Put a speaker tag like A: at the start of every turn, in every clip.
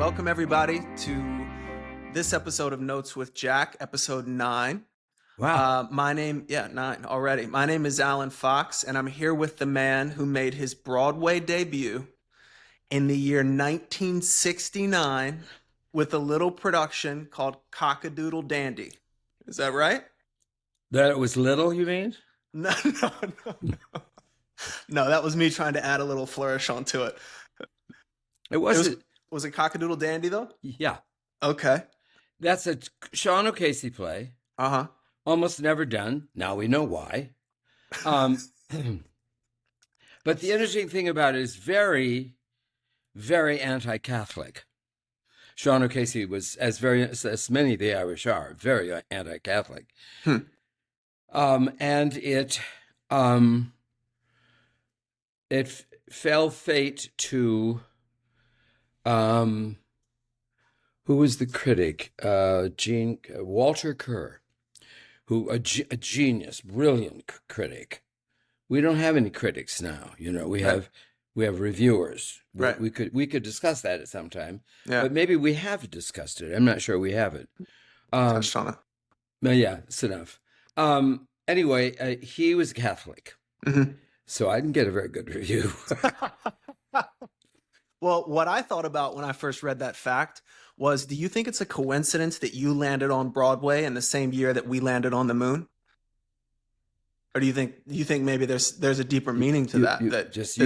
A: Welcome everybody to this episode of Notes with Jack, episode 9.
B: Wow.
A: 9 already. My name is Alan Fox, and I'm here with the man who made his Broadway debut in the year 1969 with a little production called Cock-a-Doodle Dandy. Is that right?
B: That it was little, you mean?
A: No. No, that was me trying to add a little flourish onto it.
B: It wasn't.
A: Was it Cock-a-Doodle Dandy, though?
B: Yeah.
A: Okay.
B: That's a Sean O'Casey play.
A: Uh-huh.
B: Almost never done. Now we know why. But the interesting thing about it is very, very anti-Catholic. Sean O'Casey was, as many of the Irish are, very anti-Catholic. And it fell fate to who was the critic? Walter Kerr, who a genius, brilliant critic. We don't have any critics now. We have reviewers.
A: Right.
B: We could discuss that at some time.
A: Yeah.
B: But maybe we have discussed it. I'm not sure we haven't.
A: Touched on it.
B: But yeah, it's enough. Anyway, he was Catholic.
A: Mm-hmm.
B: So I didn't get a very good review.
A: Well, what I thought about when I first read that fact was, do you think it's a coincidence that you landed on Broadway in the same year that we landed on the moon? Or do you think maybe there's a deeper meaning to that?
B: You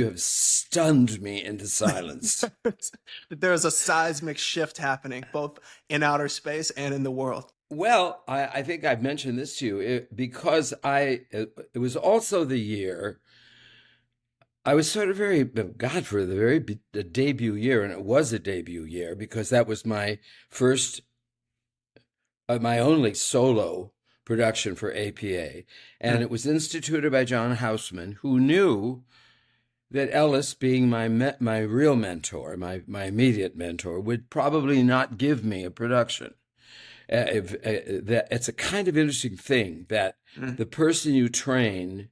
B: have stunned me into silence.
A: That there's a seismic shift happening both in outer space and in the world.
B: Well, I think I've mentioned this to you because it was also the year I was sort of for the debut year, and it was a debut year because that was my first, my only solo production for APA. And it was instituted by John Houseman, who knew that Ellis, being my real mentor, my immediate mentor, would probably not give me a production. It's a kind of interesting thing that the person you train,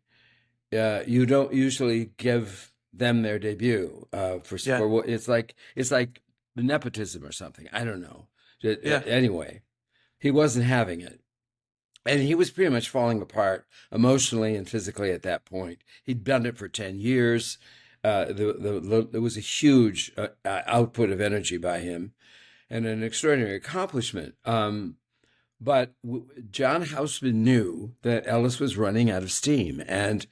B: you don't usually give them their debut for it's like nepotism or something. I don't know. Anyway, he wasn't having it, and he was pretty much falling apart emotionally and physically at that point. He'd done it for 10 years. There was a huge output of energy by him, and an extraordinary accomplishment. But John Houseman knew that Ellis was running out of steam, and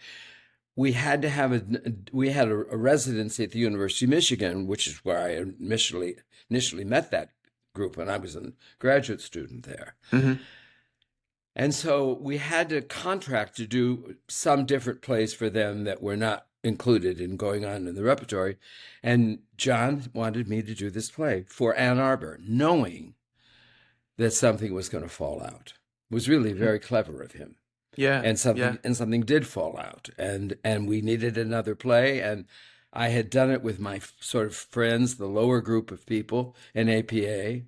B: we had a residency at the University of Michigan, which is where I initially met that group when I was a graduate student there.
A: Mm-hmm.
B: And so we had to contract to do some different plays for them that were not included in going on in the repertory. And John wanted me to do this play for Ann Arbor, knowing that something was going to fall out. It was really very clever of him.
A: Yeah.
B: And something did fall out. And we needed another play. And I had done it with my sort of friends, the lower group of people in APA,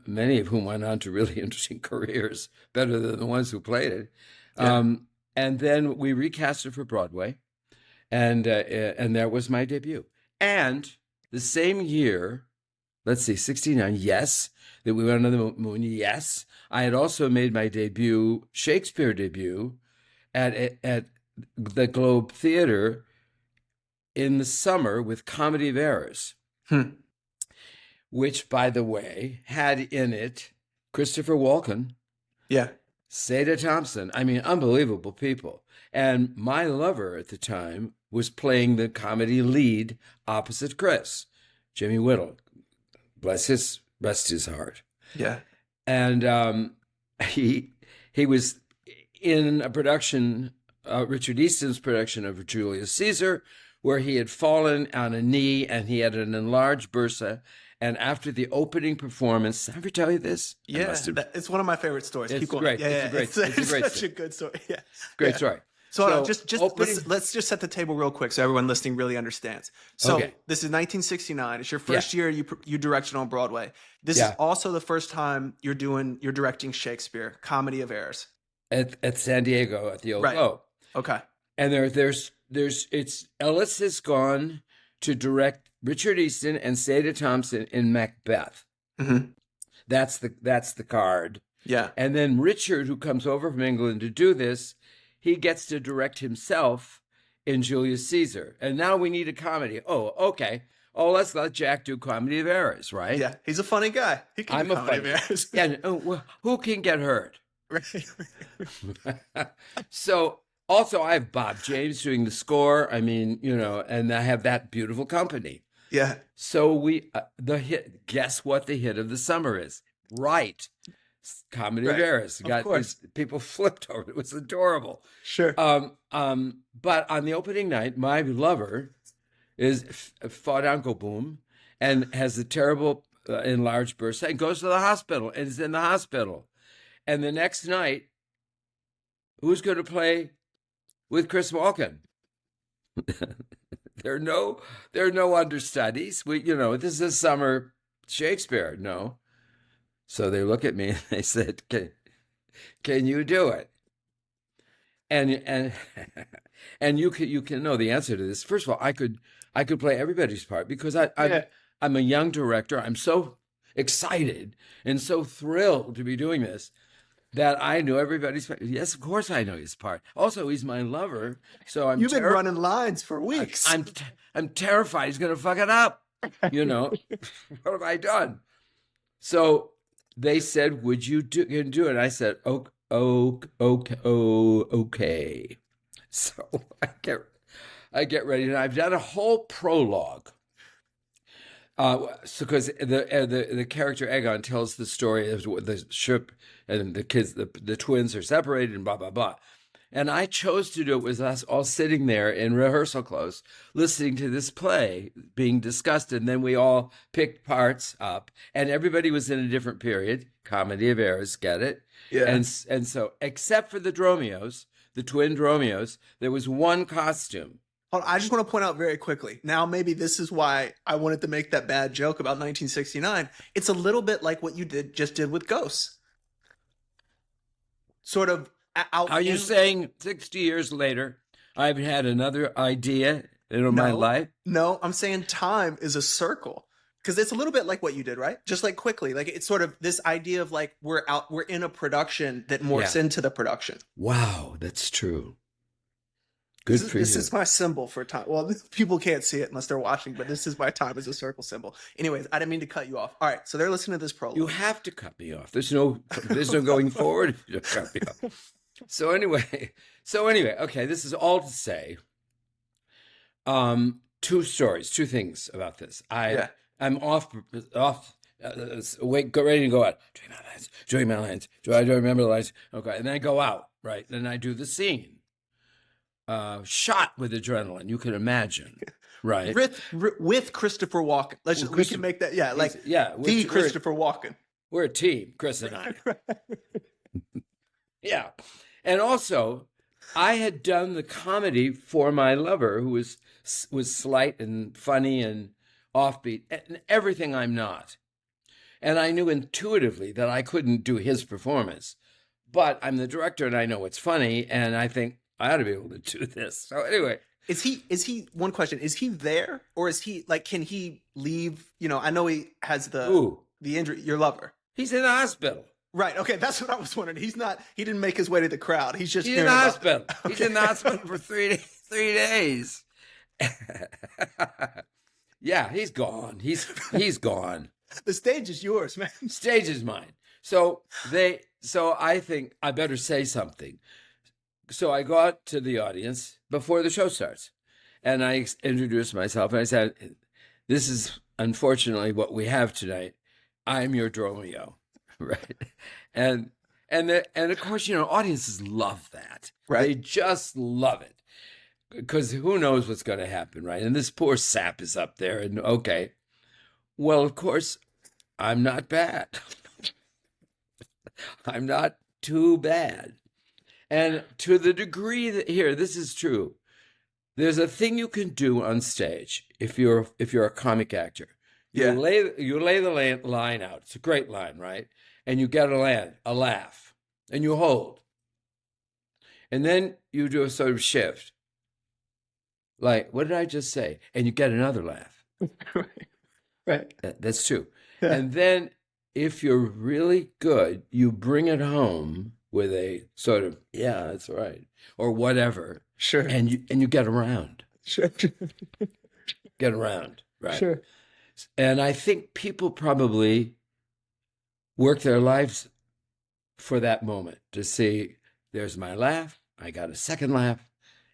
B: many of whom went on to really interesting careers, better than the ones who played it.
A: Yeah.
B: And then we recast it for Broadway. And that was my debut. And the same year, 69, yes, that we went on the moon, yes. I had also made my Shakespeare debut at the Globe Theater in the summer with Comedy of Errors, which, by the way, had in it Christopher Walken, Seda Thompson. I mean, unbelievable people. And my lover at the time was playing the comedy lead opposite Chris, Jimmy Whittle. Bless his heart.
A: Yeah.
B: And he was in a production, Richard Easton's production of Julius Caesar, where he had fallen on a knee and he had an enlarged bursa. And after the opening performance, did I ever tell you this?
A: Yeah, it's one of my favorite stories.
B: It's
A: Keep going.
B: great.
A: Yeah,
B: It's a great
A: such
B: story.
A: a good story. Yeah,
B: Great story.
A: So let's just set the table real quick so everyone listening really understands. So This is 1969. It's your first year you directed on Broadway. This is also the first time you're directing Shakespeare, Comedy of Errors.
B: At San Diego at the Old Globe.
A: Okay.
B: And Ellis has gone to direct Richard Easton and Sada Thompson in Macbeth.
A: Mm-hmm.
B: That's the card.
A: Yeah.
B: And then Richard, who comes over from England to do this, he gets to direct himself in Julius Caesar. And now we need a comedy. Oh, okay. Oh, let's let Jack do Comedy of Errors, right?
A: Yeah, he's a funny guy. He can do Comedy of Errors.
B: And who can get hurt?
A: Right.
B: So also I have Bob James doing the score. I mean, and I have that beautiful company.
A: Yeah.
B: So we the hit. Guess what the hit of the summer is? Right. Comedy of Errors.
A: Of course.
B: People flipped over. It was adorable.
A: Sure.
B: But on the opening night, my lover is fought Uncle Boom and has a terrible enlarged burst and goes to the hospital and is in the hospital. And the next night, who's going to play with Chris Walken? There are no understudies. This is a summer Shakespeare. No. So they look at me and they said, "Can you do it?" And and you can know the answer to this. First of all, I could play everybody's part because I'm a young director. I'm so excited and so thrilled to be doing this that I knew everybody's part. Yes, of course I know his part. Also, he's my lover, so
A: You've been running lines for weeks.
B: I'm terrified he's going to fuck it up. What have I done? So they said, "Would you do it?" And I said, okay. So I get ready, and I've done a whole prologue. Because the character Egon tells the story of the ship and the kids, the twins are separated and blah blah blah. And I chose to do it with us all sitting there in rehearsal clothes, listening to this play being discussed. And then we all picked parts up, and everybody was in a different period. Comedy of Errors, get it?
A: Yeah.
B: And so, except for the Dromios, the twin Dromios, there was one costume.
A: Hold on, I just want to point out very quickly. Now, maybe this is why I wanted to make that bad joke about 1969. It's a little bit like what you just did with Ghosts. Sort of out.
B: Are you saying 60 years later, I've had another idea in my life?
A: No, I'm saying time is a circle. Because it's a little bit like what you did, right? Just like quickly. Like it's sort of this idea of like we're in a production that morphs into the production.
B: Wow, that's true. Good for you.
A: This is my symbol for time. Well, people can't see it unless they're watching, but this is my time as a circle symbol. Anyways, I didn't mean to cut you off. All right, so they're listening to this prologue.
B: You have to cut me off. There's no going forward if you don't cut me off. So anyway, okay, this is all to say. Two things about this. I'm off, wait, go ready to go out. Doing my lines. Do I remember the lines? Okay, and then I go out, right? Then I do the scene. Shot with adrenaline, you can imagine, right?
A: With Christopher Walken. We can make that, Christopher Walken.
B: We're a team, Chris and I. Yeah. And also, I had done the comedy for my lover, who was slight and funny and offbeat, and everything I'm not. And I knew intuitively that I couldn't do his performance, but I'm the director and I know what's funny, and I think I ought to be able to do this. So anyway.
A: Is he, one question, is he there or is he like, can he leave? I know he has the injury, your lover.
B: He's in the hospital.
A: Right. Okay. That's what I was wondering. He didn't make his way to the crowd. He's in
B: the hospital. Okay. He's in the hospital for 3 days. Yeah, he's gone. He's gone.
A: The stage is yours, man.
B: Stage is mine. So I think I better say something. So I go out to the audience before the show starts, and I introduce myself, and I said, "This is unfortunately what we have tonight. I'm your Dromio," right? And of course, audiences love that.
A: Right?
B: They just love it because who knows what's going to happen, right? And this poor sap is up there, and okay, well, of course, I'm not bad. I'm not too bad. And to the degree that this is true. There's a thing you can do on stage if you're a comic actor. You lay the line out. It's a great line, right? And you get a laugh, and you hold. And then you do a sort of shift. Like, what did I just say? And you get another laugh.
A: Right. Right.
B: That's two.
A: Yeah.
B: And then if you're really good, you bring it home with a sort of, yeah, that's right, or whatever,
A: Sure.
B: and you get around,
A: Sure.
B: get around, right?
A: Sure.
B: And I think people probably work their lives for that moment to see, there's my laugh, I got a second laugh,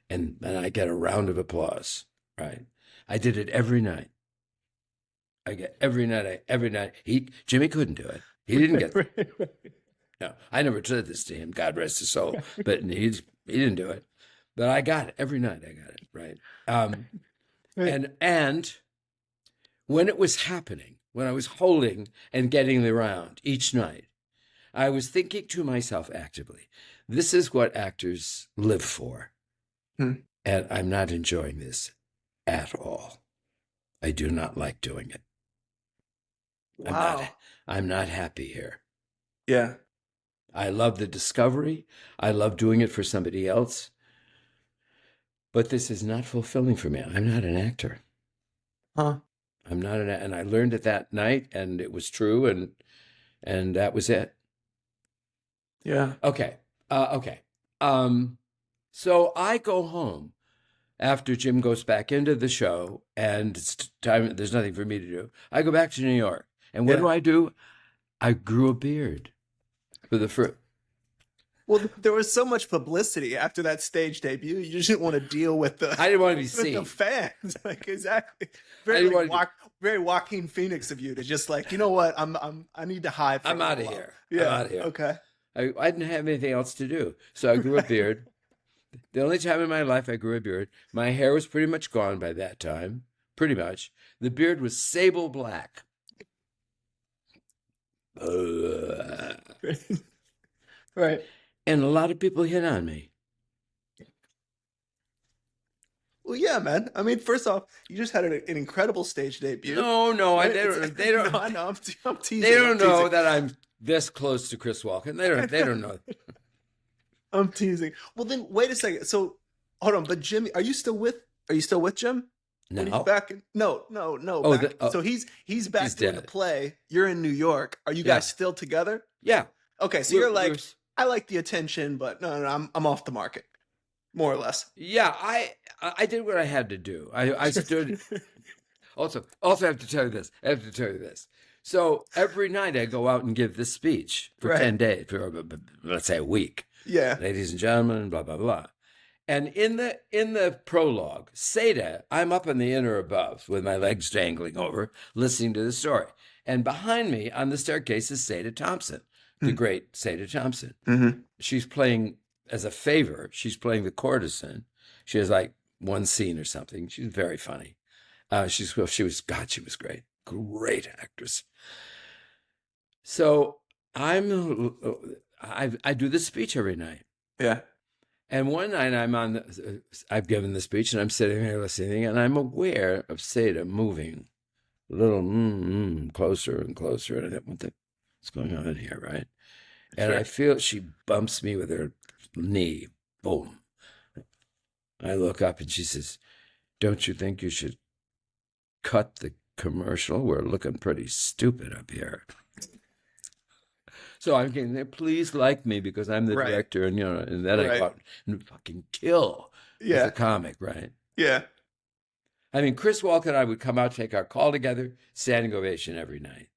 B: and then I get a round of applause, right? I did it every night. I get every night. Jimmy couldn't do it. He didn't get.
A: Right.
B: No, I never said this to him. God rest his soul. But he didn't do it. But I got it every night. I got it right.
A: Right.
B: And when it was happening, when I was holding and getting the round each night, I was thinking to myself actively, this is what actors live for, and I'm not enjoying this at all. I do not like doing it.
A: Wow.
B: I'm not happy here.
A: Yeah.
B: I love the discovery. I love doing it for somebody else. But this is not fulfilling for me. I'm not an actor.
A: Huh.
B: I'm not and I learned it that night, and it was true, and that was it.
A: Yeah.
B: Okay. Okay. So I go home after Jim goes back into the show, and it's time. There's nothing for me to do. I go back to New York. And what do? I grew a beard for the first.
A: Well, there was so much publicity after that stage debut. You just didn't want to deal with the.
B: I didn't want to be seen.
A: The fans, like exactly. Very, very Joaquin Phoenix of you to just like, you know what? I need to hide.
B: I'm out of here.
A: Yeah.
B: I'm out of here.
A: Okay.
B: I didn't have anything else to do, so I grew a beard. The only time in my life I grew a beard. My hair was pretty much gone by that time. Pretty much. The beard was sable black.
A: Right.
B: And a lot of people hit on me.
A: Well, yeah, man. I mean, first off, you just had an incredible stage debut.
B: No,
A: right?
B: They don't.
A: No, I know. I'm teasing.
B: They don't know that I'm this close to Chris Walken. They don't know.
A: I'm teasing. Well, then wait a second. So, hold on. But Jimmy, are you still with Jim?
B: No.
A: He's back in, no. So he's back doing the play. You're in New York. Are you guys still together?
B: Yeah.
A: Okay, so you're like, I like the attention, but no, I'm off the market, more or less.
B: Yeah, I did what I had to do. I stood. Also, I have to tell you this. So every night I go out and give this speech for 10 days, for let's say a week.
A: Yeah.
B: Ladies and gentlemen, blah blah blah. And in the prologue, Seda, I'm up in the inner above with my legs dangling over, listening to the story. And behind me on the staircase is Seda Thompson, the great Seda Thompson.
A: Mm-hmm.
B: She's playing, as a favor, she's playing the courtesan. She has like one scene or something. She's very funny. She was great. Great actress. So I do this speech every night.
A: Yeah.
B: And one night I've given the speech and I'm sitting here listening, and I'm aware of Seda moving a little closer and closer. And I thought, what's going on here, right? And I feel she bumps me with her knee. Boom. I look up and she says, "Don't you think you should cut the commercial? We're looking pretty stupid up here." So I'm getting there. Please like me because I'm the director, and and then I go out and fucking kill as a comic, right?
A: Yeah.
B: I mean, Chris Walken and I would come out, take our call together, standing ovation every night.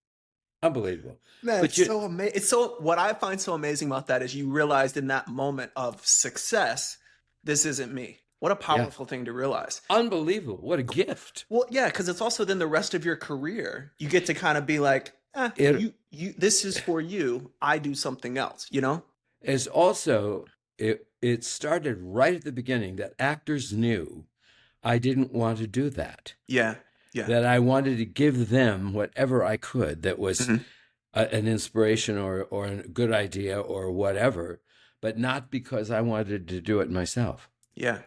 B: Unbelievable.
A: Man, it's so amazing. What I find so amazing about that is you realized in that moment of success, this isn't me. What a powerful thing to realize.
B: Unbelievable. What a gift.
A: Well, yeah, because it's also then the rest of your career. You get to kind of be like, this is for you. I do something else,
B: It's also, it started right at the beginning that actors knew I didn't want to do that.
A: Yeah. Yeah.
B: That I wanted to give them whatever I could that was an inspiration or a good idea or whatever, but not because I wanted to do it myself.
A: Yeah.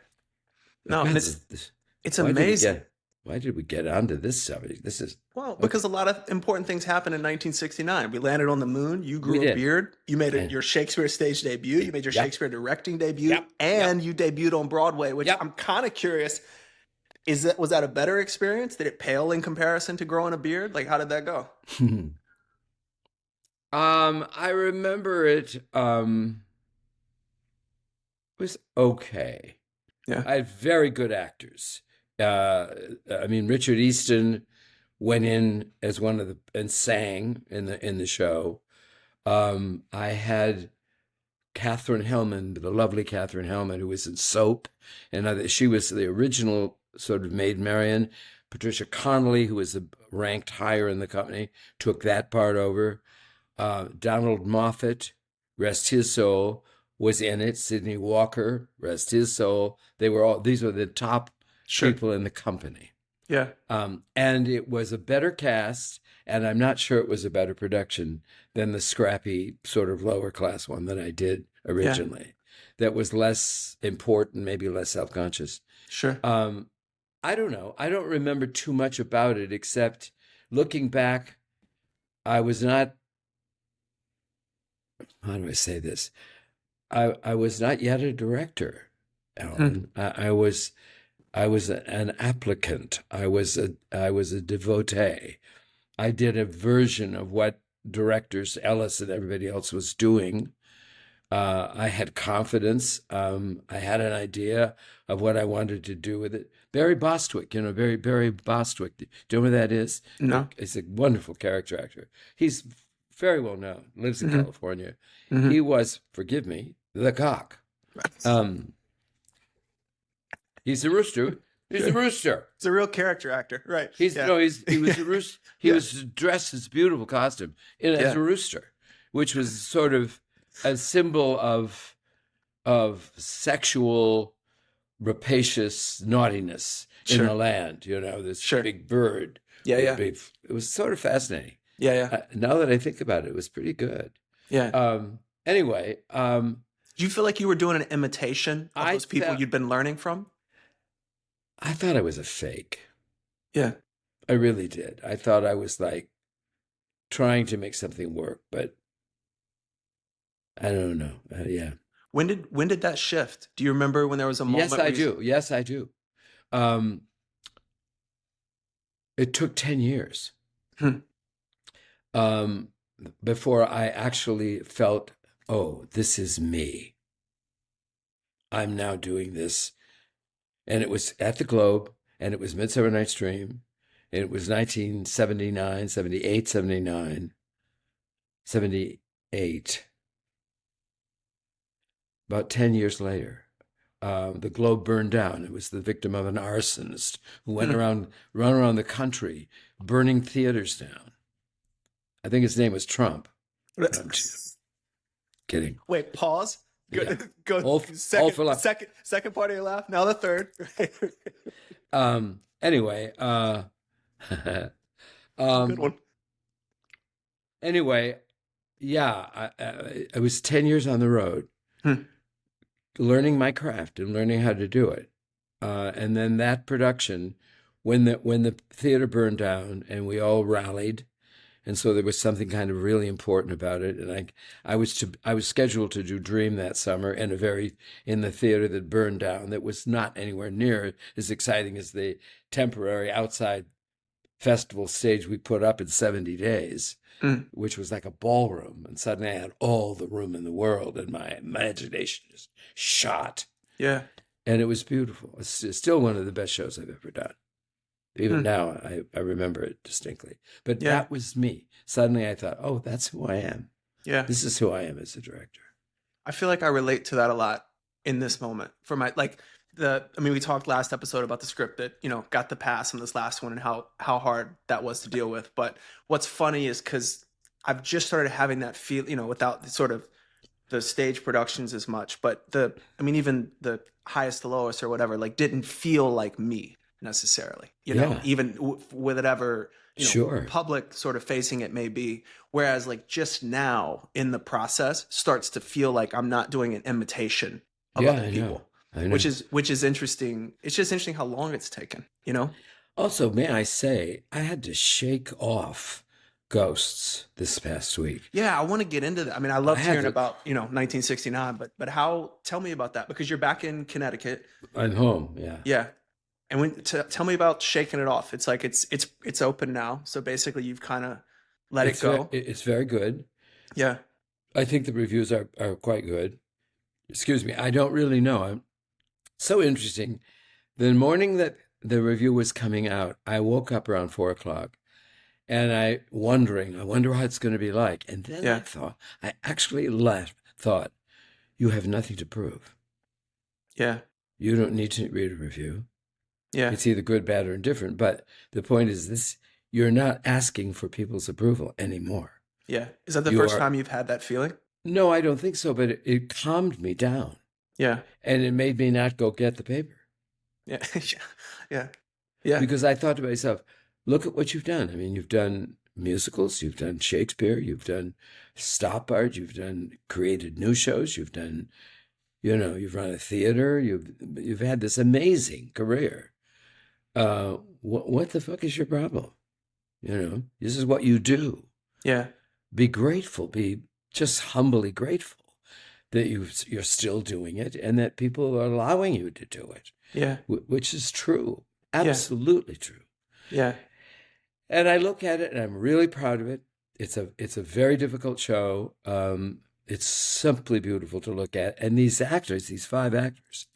A: No, and it's amazing.
B: Why did we get onto this subject? This is
A: because a lot of important things happened in 1969. We landed on the moon. You grew a beard. You made your Shakespeare stage debut. You made your Shakespeare directing debut, and you debuted on Broadway. Which I'm kind of curious. Was that a better experience? Did it pale in comparison to growing a beard? Like, how did that go?
B: I remember it was okay.
A: Yeah,
B: I had very good actors. I mean, Richard Easton went in as one of the and sang in the show. I had Catherine Hellman, the lovely Catherine Hellman, who was in Soap, and she was the original sort of Maid Marian. Patricia Connolly, who was ranked higher in the company, took that part over. Donald Moffat, rest his soul, was in it. Sidney Walker, rest his soul. These were the top
A: sure.
B: people in the company.
A: Yeah,
B: And it was a better cast, and I'm not sure it was a better production than the scrappy sort of lower class one that I did originally. That was less important, maybe less self-conscious.
A: sure.
B: I don't know. I don't remember too much about it, except looking back, I was not, how do I say this? I was not yet a director, Alan. I was an applicant. I was a devotee. I did a version of what directors Ellis and everybody else was doing. I had confidence. I had an idea of what I wanted to do with it. Barry Bostwick, Barry Bostwick. Do you know who that is?
A: No.
B: He's a wonderful character actor. He's very well known. Lives in
A: Hmm.
B: California.
A: Hmm.
B: He was, forgive me, the cock. Um, he's a rooster. He's a rooster.
A: It's a real character actor, right?
B: He was a rooster. He
A: Yeah.
B: was dressed in this beautiful costume as
A: Yeah.
B: a rooster, which was sort of a symbol of sexual rapacious naughtiness in
A: Sure.
B: the land. This
A: Sure.
B: big bird.
A: Yeah, yeah.
B: It was sort of fascinating.
A: Yeah, yeah.
B: Now that I think about it, it was pretty good.
A: Yeah.
B: Anyway,
A: Do you feel like you were doing an imitation of
B: I
A: those people
B: felt
A: you'd been learning from?
B: I thought I was a fake.
A: Yeah.
B: I really did. I thought I was like trying to make something work, but I don't know. Yeah.
A: When did that shift? Do you remember when there was a moment?
B: Yes, I do. Yes, I do. Um, it took 10 years
A: Hmm.
B: um, before I actually felt, oh, this is me. I'm now doing this. And it was at the Globe, and it was Midsummer Night's Dream, and it was 1979, 78, 79, 78. About 10 years later, the Globe burned down. It was the victim of an arsonist who went run around the country burning theaters down. I think his name was Trump. I'm kidding.
A: Wait, pause. Go,
B: Yeah.
A: go
B: All for life.
A: second part of your laugh. Now the third.
B: Anyway,
A: Good one.
B: anyway, yeah, I was 10 years on the road, learning my craft and learning how to do it. And then that production, when the theater burned down and we all rallied, and so there was something kind of really important about it. And I was scheduled to do Dream that summer in the theater that burned down, that was not anywhere near as exciting as the temporary outside festival stage we put up in 70 days, which was like a ballroom. And suddenly I had all the room in the world, and my imagination just shot.
A: Yeah.
B: And it was beautiful. It's still one of the best shows I've ever done. Even now, I remember it distinctly. But
A: Yeah.
B: that was me. Suddenly I thought, oh, that's who I am.
A: Yeah.
B: This is who I am as a director.
A: I feel like I relate to that a lot in this moment. We talked last episode about the script that, got the pass on this last one and how hard that was to deal with. But what's funny is because I've just started having that feel, without the sort of the stage productions as much, but even the highest to lowest or whatever, like didn't feel like me necessarily,
B: Yeah.
A: even with whatever,
B: Sure.
A: public sort of facing it may be. Whereas like just now in the process starts to feel like I'm not doing an imitation of
B: Yeah,
A: other
B: I know.
A: people,
B: I know.
A: which is interesting. It's just interesting how long it's taken,
B: Also, may I say, I had to shake off Ghosts this past week.
A: Yeah, I want to get into that. I mean, I loved
B: had
A: hearing
B: to-
A: about, 1969, but tell me about that because you're back in Connecticut.
B: I'm home, yeah.
A: Yeah. And tell me about shaking it off. It's like it's open now. So basically, you've kind of let it go.
B: It's very good.
A: Yeah,
B: I think the reviews are quite good. Excuse me. I don't really know. I'm so interesting. The morning that the review was coming out, I woke up around 4 o'clock and I wonder how it's going to be like. And then
A: yeah,
B: I actually thought, you have nothing to prove.
A: yeah,
B: You don't need to read a review.
A: yeah,
B: It's either good, bad, or indifferent. But the point is this, you're not asking for people's approval anymore.
A: yeah. Is that the
B: You
A: first
B: are,
A: time you've had that feeling?
B: no, I don't think so, but it calmed me down
A: Yeah,
B: and it made me not go get the paper
A: yeah, yeah, yeah, yeah,
B: because I thought to myself, look at what you've done. I mean, you've done musicals, you've done Shakespeare, you've done stop art, you've done created new shows, you've done, you've run a theater, you've had this amazing career. What the fuck is your problem? This is what you do.
A: yeah,
B: Be grateful. Be just humbly grateful that you're still doing it and that people are allowing you to do it,
A: yeah,
B: which is true,
A: yeah,
B: absolutely true.
A: yeah,
B: And I look at it and I'm really proud of it. It's a very difficult show. It's simply beautiful to look at, and these actors, these 5 actors,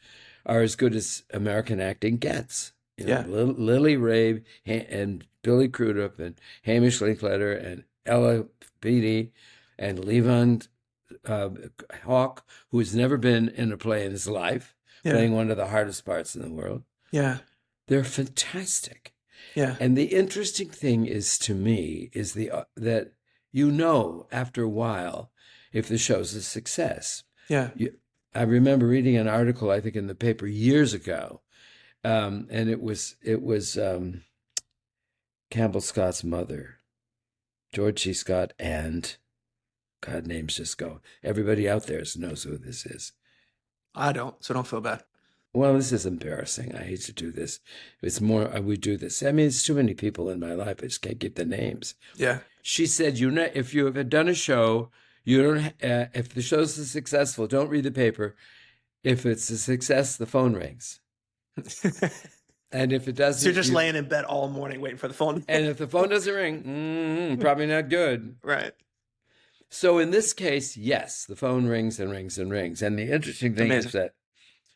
B: are as good as American acting gets.
A: yeah,
B: Lily Rabe and Billy Crudup and Hamish Linklater and Ella Beatty and Levon Hawke, who has never been in a play in his life,
A: yeah,
B: playing one of the hardest parts in the world.
A: yeah,
B: They're fantastic.
A: yeah,
B: And the interesting thing is, to me, is that after a while if the show's a success.
A: yeah.
B: I remember reading an article, I think in the paper years ago, and it was Campbell Scott's mother, George C. Scott, and God, names just go. Everybody out there knows who this is.
A: I don't, so don't feel bad.
B: Well, this is embarrassing. I hate to do this. It's more, we do this. I mean, it's too many people in my life. I just can't get the names.
A: Yeah.
B: She said, if you have done a show, you don't. If the show's successful, don't read the paper. If it's a success, the phone rings. And if it doesn't,
A: So you're just laying in bed all morning waiting for the phone.
B: And if the phone doesn't ring, probably not good.
A: Right.
B: So in this case, yes, the phone rings and rings and rings. And the interesting thing is that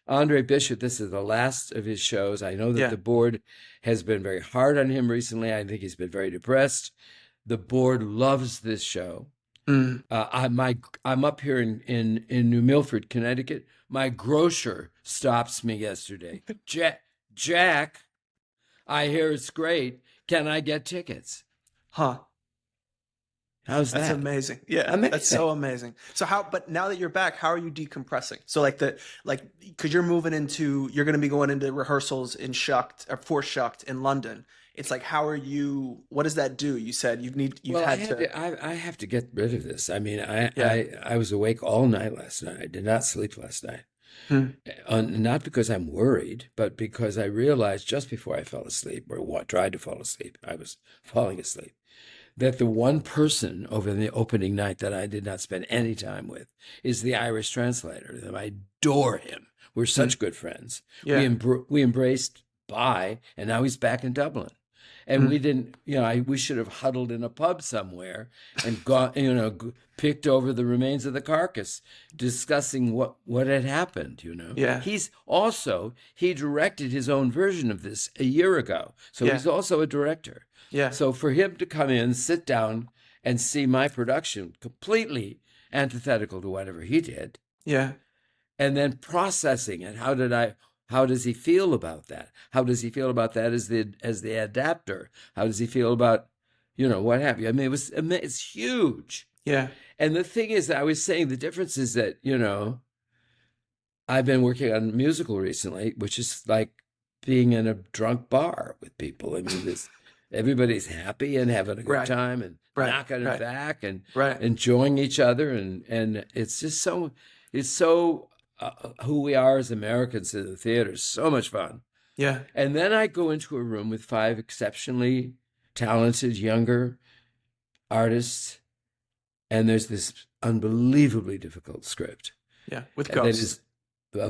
B: Andre Bishop, this is the last of his shows. I know that the board has been very hard on him recently. I think he's been very depressed. The board loves this show.
A: Mm.
B: I'm up here in New Milford, Connecticut. My grocer stops me yesterday. Jack, I hear it's great. Can I get tickets?
A: Huh.
B: How's that?
A: That's amazing. Yeah, amazing. That's so amazing. So but now that you're back, how are you decompressing? So because you're going to be going into rehearsals in for Shucked in London. It's like, what does that do? You said
B: I have to get rid of this. I mean, I was awake all night last night. I did not sleep last night. Not because I'm worried, but because I realized just before I fell asleep, or tried to fall asleep, I was falling asleep, that the one person over the opening night that I did not spend any time with is the Irish translator. I adore him. We're such good friends. Yeah. We embraced bye, and now he's back in Dublin. And we didn't, we should have huddled in a pub somewhere and picked over the remains of the carcass, discussing what had happened,
A: Yeah.
B: He directed his own version of this a year ago. So he's also a director.
A: Yeah.
B: So for him to come in, sit down, and see my production completely antithetical to whatever he did.
A: Yeah.
B: And then processing it. How does he feel about that? How does he feel about that as the adapter? How does he feel about, what have you? I mean, it's huge.
A: Yeah.
B: And the thing is, I was saying the difference is that, I've been working on a musical recently, which is like being in a drunk bar with people. I mean, everybody's happy and having a good time and knocking it back and enjoying each other. And it's just so, who we are as Americans in the theater is so much fun.
A: Yeah.
B: And then I go into a room with 5 exceptionally talented younger artists, and there's this unbelievably difficult script.
A: Yeah, with ghosts.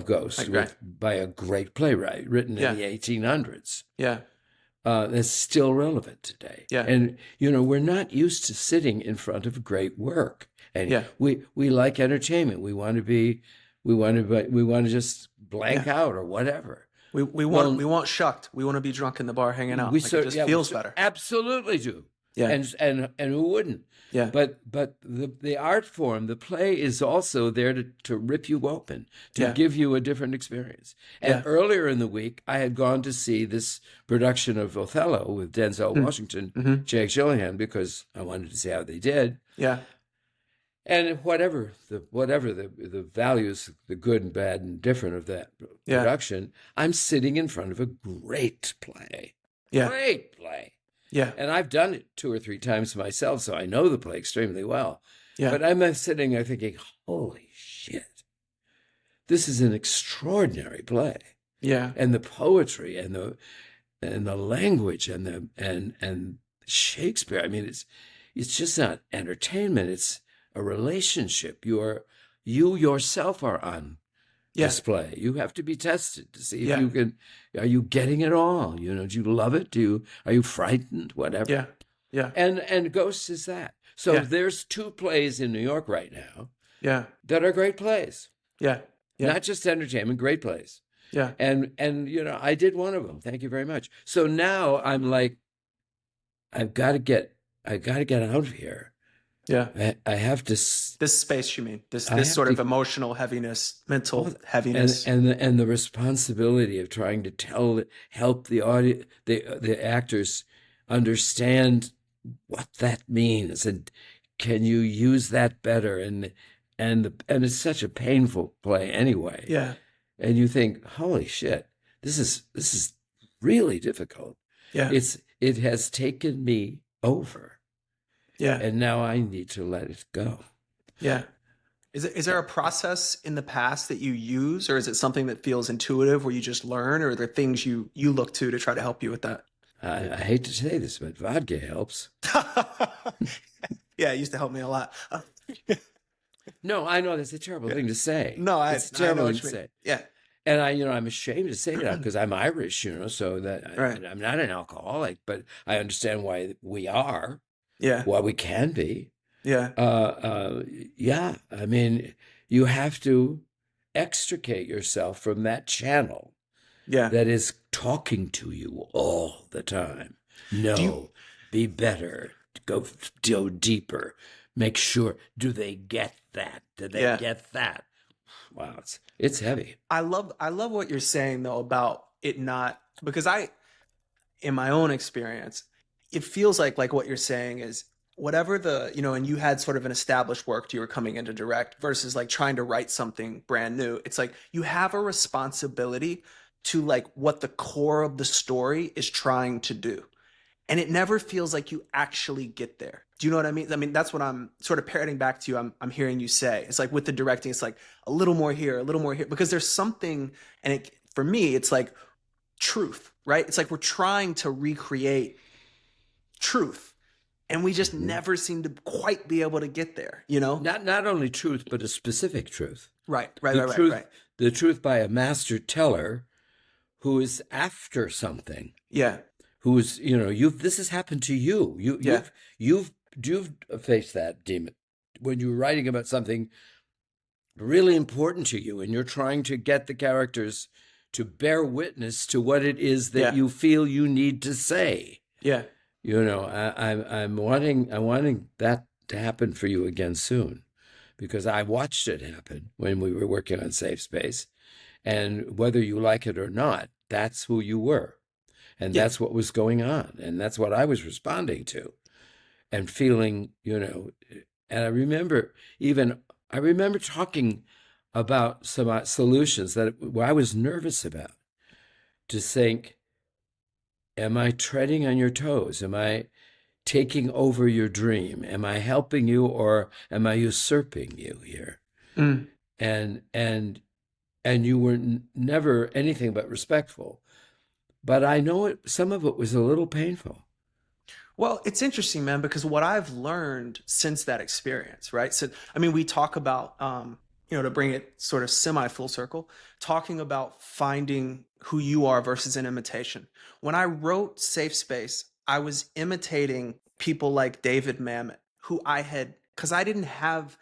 B: Ghosts
A: Right.
B: by a great playwright written in
A: Yeah.
B: the 1800s.
A: Yeah.
B: That's still relevant today.
A: Yeah.
B: And, we're not used to sitting in front of great work. And
A: Yeah.
B: we like entertainment. We want to just blank
A: Yeah.
B: out or whatever.
A: We
B: Well,
A: want shucked. We want to be drunk in the bar hanging out.
B: we
A: Like it just feels
B: we
A: better.
B: absolutely do.
A: Yeah.
B: And who wouldn't?
A: Yeah.
B: But the art form, the play, is also there to rip you open, to
A: Yeah.
B: give you a different experience. And
A: Yeah.
B: earlier in the week, I had gone to see this production of Othello with Denzel Washington,
A: Mm-hmm.
B: Jake Gyllenhaal, because I wanted to see how they did.
A: Yeah.
B: And whatever the values, the good and bad and different of that
A: Yeah.
B: production, I'm sitting in front of a great play.
A: Yeah.
B: Great play.
A: Yeah.
B: And I've done it 2 or 3 times myself, so I know the play extremely well.
A: Yeah.
B: But I'm sitting there thinking, holy shit, this is an extraordinary play.
A: Yeah.
B: And the poetry and the language and Shakespeare. I mean, it's just not entertainment. It's a relationship. You yourself are on
A: Yeah.
B: display. You have to be tested to see if
A: Yeah.
B: you can. Are you getting it all? Do you love it? Are you frightened? Whatever.
A: Yeah. Yeah.
B: And Ghosts is that. So
A: Yeah.
B: there's 2 plays in New York right now
A: Yeah.
B: that are great plays.
A: Yeah. Yeah.
B: Not just entertainment, great plays.
A: Yeah.
B: And I did one of them. Thank you very much. So now I'm like, I've got to get out of here.
A: Yeah.
B: I have to.
A: This space, you mean? This
B: I have
A: sort of
B: to-
A: emotional heaviness, mental heaviness.
B: and the responsibility of trying to help the audience, the actors understand what that means, and can you use that better? And it's such a painful play anyway.
A: Yeah.
B: And you think, holy shit, this is really difficult.
A: Yeah.
B: It has taken me over.
A: Yeah.
B: And now I need to let it go.
A: Yeah. Is there a process in the past that you use, or is it something that feels intuitive where you just learn, or are there things you look to try to help you with that?
B: I hate to say this, but vodka helps.
A: Yeah, it used to help me a lot.
B: No, I know that's a terrible thing to say.
A: No,
B: it's a
A: I know
B: terrible
A: what
B: thing
A: you
B: to
A: mean.
B: say.
A: Yeah.
B: And I'm ashamed to say that because I'm Irish, so that
A: Right.
B: I'm not an alcoholic, but I understand why we are,
A: Yeah.
B: why we can be.
A: Yeah.
B: Yeah. I mean, you have to extricate yourself from that channel
A: Yeah.
B: that is talking to you all the time. No, be better. Go deeper. Make sure. Do they get that? Do they
A: Yeah.
B: get that? Wow, it's heavy.
A: I love what you're saying though about it not, because in my own experience, it feels like what you're saying is whatever and you had sort of an established work you were coming in to direct versus trying to write something brand new. It's like you have a responsibility to what the core of the story is trying to do. And it never feels like you actually get there. Do you know what I mean? I mean, that's what I'm sort of parroting back to you. I'm hearing you say. It's like with the directing, it's like a little more here, because there's something, and for me, it's like truth, right? It's like we're trying to recreate truth, and we just never seem to quite be able to get there,
B: Not only truth, but a specific truth.
A: Right.
B: The truth by a master teller who is after something.
A: Yeah.
B: Who's this has happened to you. You've faced that demon when you're writing about something really important to you, and you're trying to get the characters to bear witness to what it is that you feel you need to say.
A: Yeah.
B: I'm wanting that to happen for you again soon, because I watched it happen when we were working on Safe Space, and whether you like it or not, that's who you were. And that's what was going on. And that's what I was responding to and feeling, and I remember talking about some solutions that I was nervous about, to think, am I treading on your toes? Am I taking over your dream? Am I helping you, or am I usurping you here?
A: Mm.
B: And you were never anything but respectful. But I know some of it was a little painful.
A: Well, it's interesting, man, because what I've learned since that experience, right? So, I mean, we talk about to bring it sort of semi full circle, talking about finding who you are versus an imitation. When I wrote Safe Space, I was imitating people like David Mamet, who because I didn't have,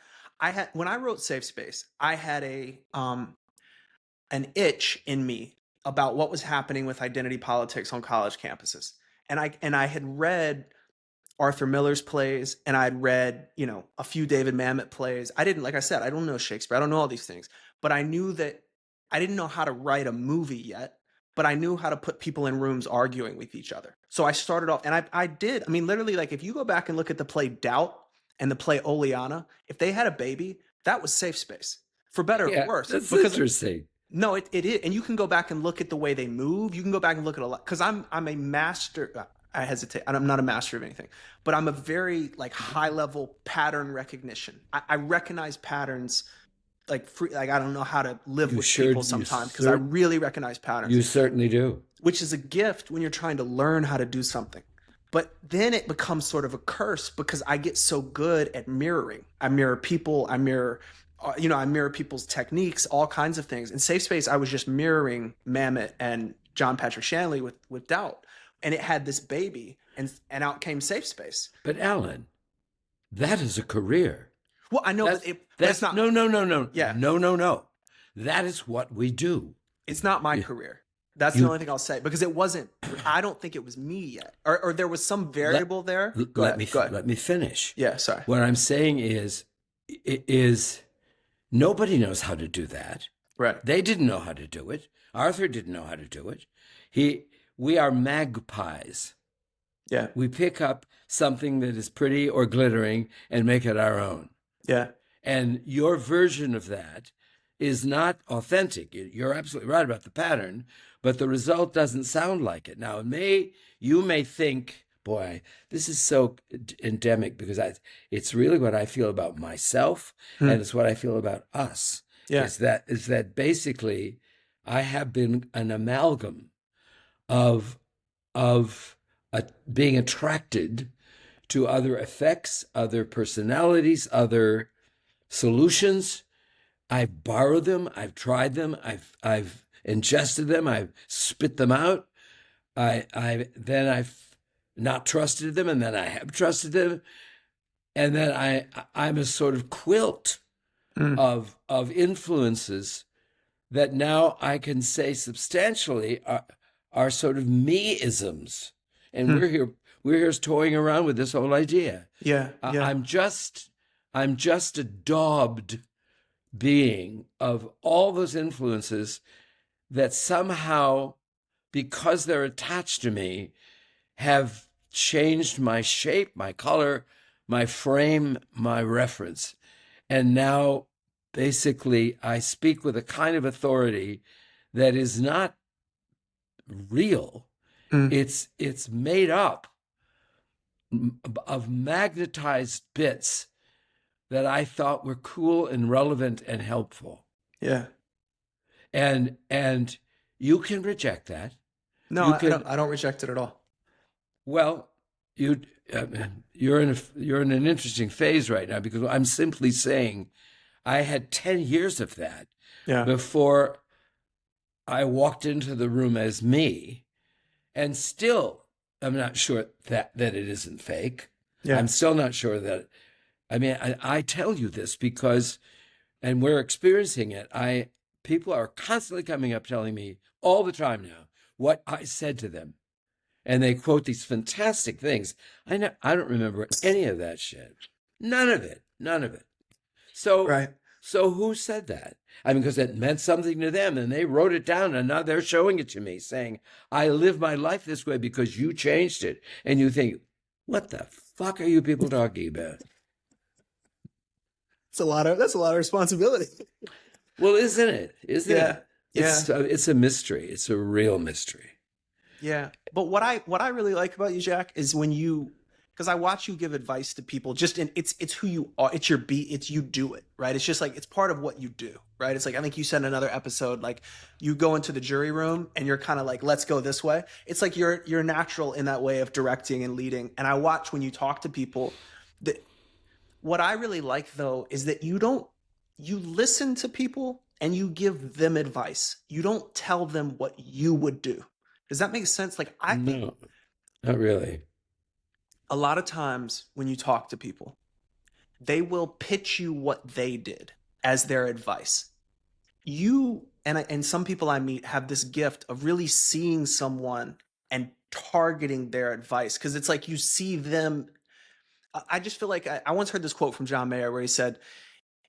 A: when I wrote Safe Space, I had an itch in me about what was happening with identity politics on college campuses. And I had read Arthur Miller's plays, and I'd read, a few David Mamet plays. I didn't, like I said, I don't know Shakespeare. I don't know all these things, but I knew that I didn't know how to write a movie yet, but I knew how to put people in rooms arguing with each other. So I started off, and I did. I mean, literally, like if you go back and look at the play Doubt and the play Oleana, if they had a baby, that was Safe Space, for better or
B: Yeah,
A: worse,
B: that's
A: because
B: interesting.
A: no, it is, and you can go back and look at the way they move. You can go back and look at a lot because I'm a master. I hesitate. I'm not a master of anything, but I'm a very like high level pattern recognition. I recognize patterns like free. Like I don't know how to live
B: You
A: with
B: sure
A: people
B: you
A: sometimes because I
B: cer
A: really recognize patterns,
B: you certainly do.
A: which is a gift when you're trying to learn how to do something. But then it becomes sort of a curse because I get so good at mirroring. I mirror people. I mirror people's techniques, all kinds of things. In Safe Space, I was just mirroring Mamet and John Patrick Shanley with Doubt, and it had this baby, and out came Safe Space.
B: But Alan, that is a career.
A: Well, I know,
B: That's
A: but it's
B: that's
A: not.
B: no, no, no, no,
A: Yeah,
B: no, no, no. That is what we do.
A: it's not my
B: You,
A: career. That's the
B: you
A: only thing I'll say because it wasn't. I don't think it was me yet, or there was some
B: let
A: variable there. Go
B: let
A: ahead.
B: me
A: Go ahead.
B: let me finish.
A: Yeah, sorry.
B: What I'm saying is nobody knows how to do that.
A: Right.
B: They didn't know how to do it. Arthur didn't know how to do it. We are magpies.
A: Yeah.
B: We pick up something that is pretty or glittering and make it our own.
A: Yeah.
B: And your version of that is not authentic. You're absolutely right about the pattern, but the result doesn't sound like it. Now, you may think, boy, this is so endemic because it's really what I feel about myself, and it's what I feel about us.
A: Yeah.
B: Is that basically I have been an amalgam of being attracted to other effects, other personalities, other solutions. I've borrowed them, I've tried them, I've ingested them, I've spit them out. Then I've not trusted them, and then I have trusted them, and then I'm a sort of quilt
A: Mm.
B: of influences that now I can say substantially are sort of me-isms, and
A: Hmm.
B: we're here toying around with this whole idea.
A: Yeah. Yeah.
B: I'm just a daubed being of all those influences that somehow, because they're attached to me, have changed my shape, my color, my frame, my reference. And now, basically, I speak with a kind of authority that is not real.
A: Mm.
B: It's made up of magnetized bits that I thought were cool and relevant and helpful.
A: Yeah.
B: And you can reject that.
A: No,
B: You
A: I don't.
B: can,
A: I don't reject it at all.
B: well, you uh, you're in an interesting phase right now because I'm simply saying I had 10 years of that
A: Yeah.
B: before I walked into the room as me, and still I'm not sure that it isn't fake.
A: Yeah.
B: I'm still not sure that. I mean, I tell you this because, and we're experiencing it. People are constantly coming up telling me all the time now what I said to them, and they quote these fantastic things. I don't remember any of that shit. None of it. None of it. So
A: Right.
B: so who said that? I mean, because it meant something to them, and they wrote it down, and now they're showing it to me, saying, "I live my life this way because you changed it." And you think, what the fuck are you people talking about?
A: That's a lot of responsibility.
B: Well, isn't it? Isn't
A: Yeah.
B: it?
A: Yeah.
B: It's a mystery. It's a real mystery.
A: Yeah. But what I really like about you, Jack, is when you, because I watch you give advice to people just in it's who you are. It's your beat. It's you do it, right? It's just like it's part of what you do, right? It's like I think you said in another episode, like you go into the jury room and you're kind of like, let's go this way. It's like you're natural in that way of directing and leading. And I watch when you talk to people that what I really like though is that you listen to people and you give them advice. You don't tell them what you would do. Does that make sense? Like, I think
B: No, not really.
A: a lot of times when you talk to people, they will pitch you what they did as their advice. You and some people I meet have this gift of really seeing someone and targeting their advice because it's like you see them. I just feel like I once heard this quote from John Mayer where he said,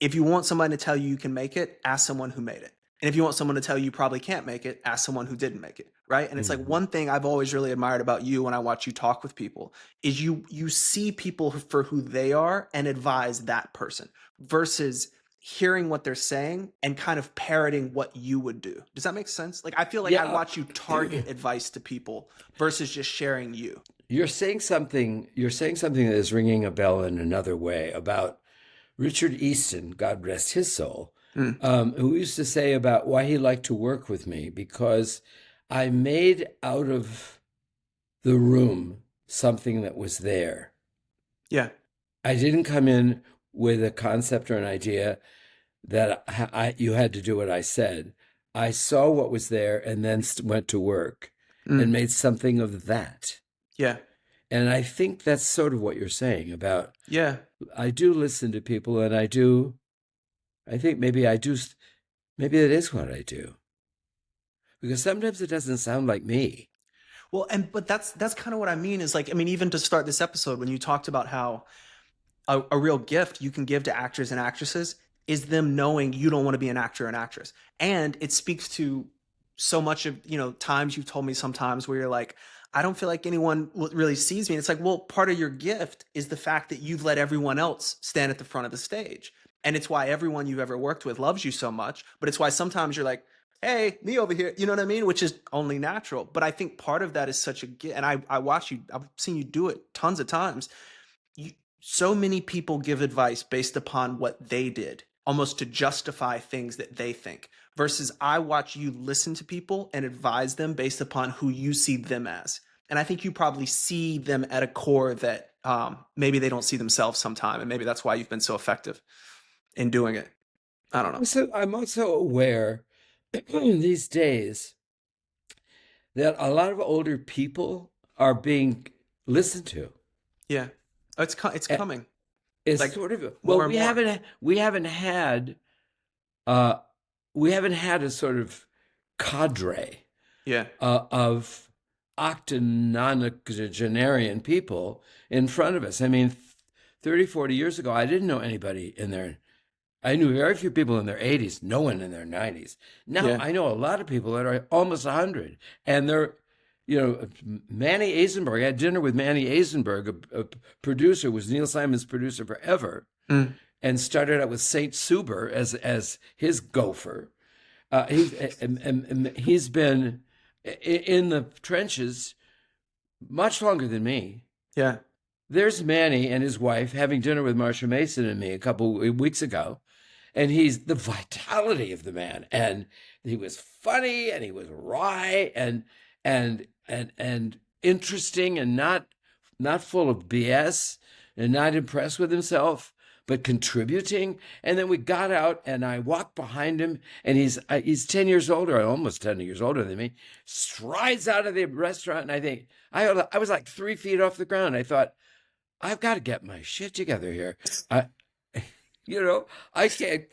A: if you want somebody to tell you you can make it, ask someone who made it. And if you want someone to tell you you probably can't make it, ask someone who didn't make it, right? And it's like
B: Mhm.
A: one thing I've always really admired about you when I watch you talk with people is you see people for who they are and advise that person versus hearing what they're saying and kind of parroting what you would do. Does that make sense? Like I feel like I
B: Yeah.
A: watch you target advice to people versus just sharing you.
B: You're saying something that is ringing a bell in another way about Richard Easton, God rest his soul,
A: Mm,
B: who used to say about why he liked to work with me because I made out of the room something that was there.
A: yeah.
B: I didn't come in with a concept or an idea that you had to do what I said. I saw what was there and then went to work and
A: Mm,
B: made something of that.
A: yeah.
B: And I think that's sort of what you're saying about
A: Yeah.
B: I do listen to people and I think maybe it is what I do. Because sometimes it doesn't sound like me.
A: Well, and but that's kind of what I mean is like I mean even to start this episode when you talked about how a real gift you can give to actors and actresses is them knowing you don't want to be an actor or an actress. And it speaks to so much of, times you've told me sometimes where you're like, I don't feel like anyone really sees me. And it's like, well, part of your gift is the fact that you've let everyone else stand at the front of the stage. And it's why everyone you've ever worked with loves you so much. But it's why sometimes you're like, hey, me over here, you know what I mean? Which is only natural. But I think part of that is such a gift. And I watch you, I've seen you do it tons of times you, so many people give advice based upon what they did, almost to justify things that they think. Versus, I watch you listen to people and advise them based upon who you see them as. And I think you probably see them at a core that maybe they don't see themselves sometime. And maybe that's why you've been so effective in doing it. I don't know.
B: I'm also aware these days that a lot of older people are being listened to.
A: Yeah. It's
B: A-
A: coming
B: It's
A: like
B: sort of well,
A: more and more.
B: uh we haven't had a sort of cadre
A: Yeah.
B: of octogenarian people in front of us. I mean, 30, 40 years ago, I didn't know anybody in there. I knew very few people in their 80s, no one in their 90s. Now
A: Yeah.
B: I know a lot of people that are almost 100, and Manny Eisenberg. I had dinner with Manny Eisenberg, a producer, was Neil Simon's producer forever,
A: Mm.
B: and started out with Saint Suber as his gopher. He's been in the trenches much longer than me.
A: Yeah.
B: There's Manny and his wife having dinner with Marsha Mason and me a couple of weeks ago, and he's the vitality of the man, and he was funny and he was wry and interesting and not full of BS and not impressed with himself but contributing. And then we got out and I walked behind him, and he's 10 years older, almost 10 years older than me, strides out of the restaurant, and I was like 3 feet off the ground. I thought, I've got to get my shit together here. I, you know, I can't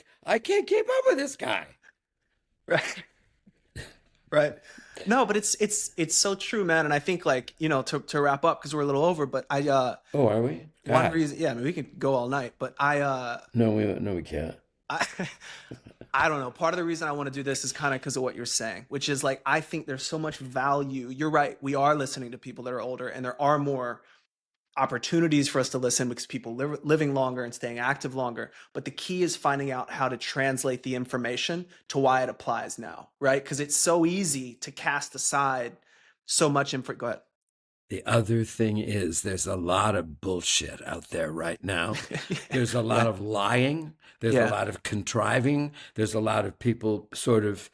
B: keep up with this guy.
A: Right. Right. No, but it's so true, man. And I think like, to wrap up because we're a little over, but
B: Oh, are we?
A: one
B: God,
A: reason, yeah, I mean we could go all night, but
B: no, we can't.
A: I I don't know. Part of the reason I want to do this is kind of because of what you're saying, which is like I think there's so much value. You're right. We are listening to people that are older and there are more opportunities for us to listen because people living longer and staying active longer. But the key is finding out how to translate the information to why it applies now, right? Because it's so easy to cast aside so much info. Go
B: The other thing is there's a lot of bullshit out there right now.
A: ahead.
B: There's a lot
A: Yeah.
B: of lying. There's a
A: Yeah.
B: lot of contriving. There's a lot of people sort of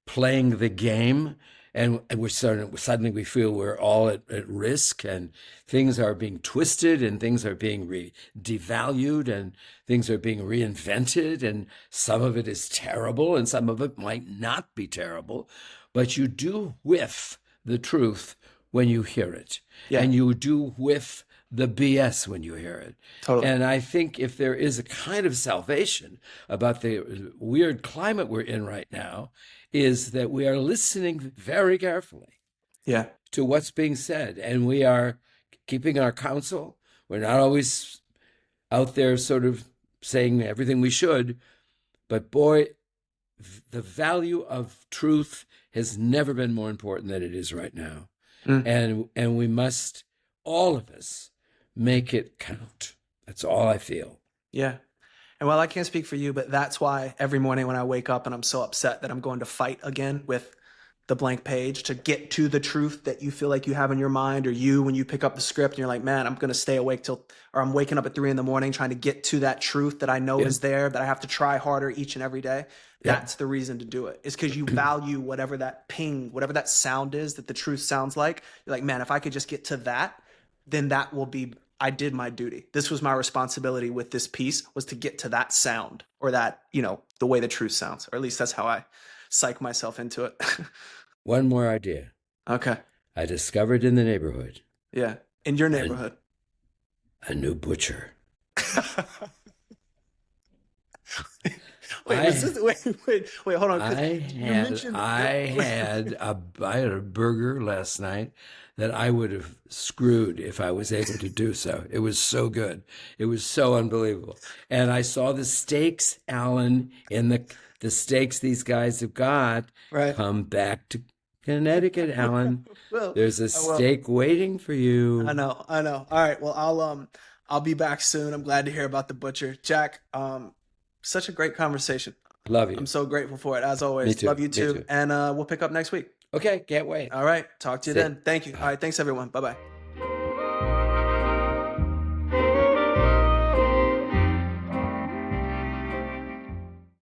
B: playing the game. and suddenly we feel we're all at risk, and things are being twisted, and things are being devalued, and things are being reinvented, and some of it is terrible, and some of it might not be terrible, but you do whiff the truth when you hear it,
A: Yeah,
B: and you do whiff the BS when you hear it.
A: totally.
B: And I think if there is a kind of salvation about the weird climate we're in right now, is that we are listening very carefully
A: Yeah.
B: to what's being said, and we are keeping our counsel. We're not always out there sort of saying everything we should, but boy, the value of truth has never been more important than it is right now. And we must, all of us, make it count. That's all I feel.
A: Yeah. And while I can't speak for you, but that's why every morning when I wake up and I'm so upset that I'm going to fight again with the blank page to get to the truth that you feel like you have in your mind, or you, when you pick up the script and you're like, man, I'm going to stay awake or I'm waking up at 3 a.m. trying to get to that truth that I know is there, that I have to try harder each and every day. That's the reason to do it. It's because you value whatever that ping, whatever that sound is that the truth sounds like. You're like, man, if I could just get to that, then that will be, I did my duty. This was my responsibility with this piece, was to get to that sound, or that, the way the truth sounds, or at least that's how I psych myself into it.
B: One more idea.
A: Okay.
B: I discovered in the neighborhood.
A: Yeah. In your neighborhood.
B: A new butcher.
A: Wait, hold on.
B: I had a burger last night that I would have screwed if I was able to do so. It was so good. It was so unbelievable. And I saw the steaks, Alan, in the steaks these guys have got.
A: Right.
B: Come back to Connecticut, Alan.
A: Well,
B: there's a steak waiting for you.
A: I know. All right. Well, I'll be back soon. I'm glad to hear about the butcher. Jack, such a great conversation.
B: Love you.
A: I'm so grateful for it, as always.
B: Me too.
A: Love you too.
B: Me too.
A: And we'll pick up next week.
B: Okay, can't wait.
A: All right. Talk to you then. Thank you. All right. Thanks, everyone. Bye-bye.